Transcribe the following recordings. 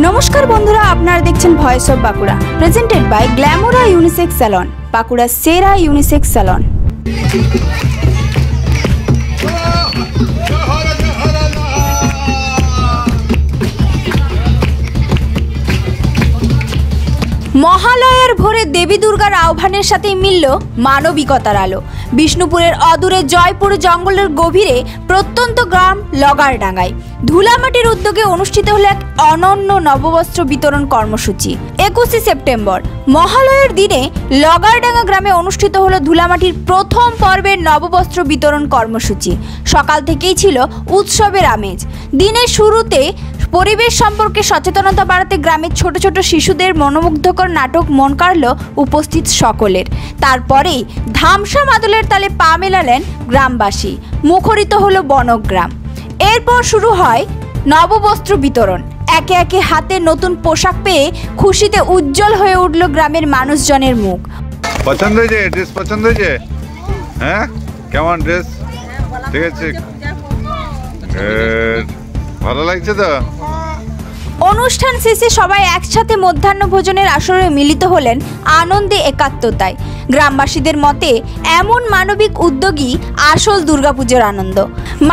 नमस्कार बंधुरा आपनारा देखছেন voice of Bankura presented by Glamora unisex salon Bankura সেরা ইউনিসেক্স স্যালন। মহালয়ার ভোরে দেবী দুর্গার আহ্বানের সাথে মিলল মানবিকতার আলো। বিষ্ণুপুরের অদূরে জয়পুর জঙ্গলের গভীরে প্রত্যন্ত গ্রাম লগারডাঙ্গায় ধুলামাটির উদ্যোগে অনুষ্ঠিত হলো এক অনন্য নববস্ত্র বিতরণ কর্মসূচি। 21 সেপ্টেম্বর মহালয়ার দিনে লগারডাঙ্গা গ্রামে অনুষ্ঠিত হলো ধুলামাটির প্রথম পর্বের নববস্ত্র বিতরণ কর্মসূচি। সকাল থেকেই ছিল উৎসবের আমেজ। দিনের শুরুতে পরিবেশ সম্পর্কে সচেতনতা বাড়াতে গ্রামের ছোট ছোট শিশুদের মনোমুগ্ধকর নাটক মন কাড়ল উপস্থিত সকলের। তারপরেই ধামসা মাদলের তালে পা মেলালেন গ্রামবাসী, মুখরিত হলো বনগ্রাম। এরপর শুরু হয় নববস্ত্র বিতরণ। একে একে হাতে নতুন পোশাক পেয়ে খুশিতে উজ্জ্বল হয়ে উঠল গ্রামের মানুষজনের মুখ। পছন্দ হয়েছে ড্রেস? পছন্দ হয়েছে? হ্যাঁ, কেমন ড্রেস? ঠিক আছে, ভালো লাগছে তো? অনুষ্ঠান শেষে সবাই একসাথে মধ্যাহ্ন ভোজনের আসরে মিলিত হলেন আনন্দে একাত্মতায়। গ্রামবাসীদের মতে এমন মানবিক উদ্যোগই আসল দুর্গাপুজোর আনন্দ।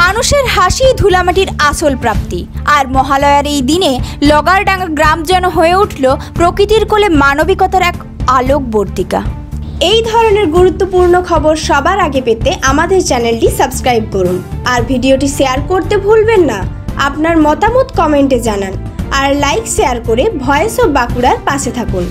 মানুষের হাসি ধুলামাটির আসল প্রাপ্তি। আর মহালয়ার এই দিনে লগারডাঙ্গা গ্রাম যেন হয়ে উঠল প্রকৃতির কোলে মানবিকতার এক আলোকবর্তিকা। এই ধরনের গুরুত্বপূর্ণ খবর সবার আগে পেতে আমাদের চ্যানেলটি সাবস্ক্রাইব করুন আর ভিডিওটি শেয়ার করতে ভুলবেন না। আপনার মতামত কমেন্টে জানান আর লাইক শেয়ার করে ভয়েস অফ বাঁকুড়ার পাশে থাকুন।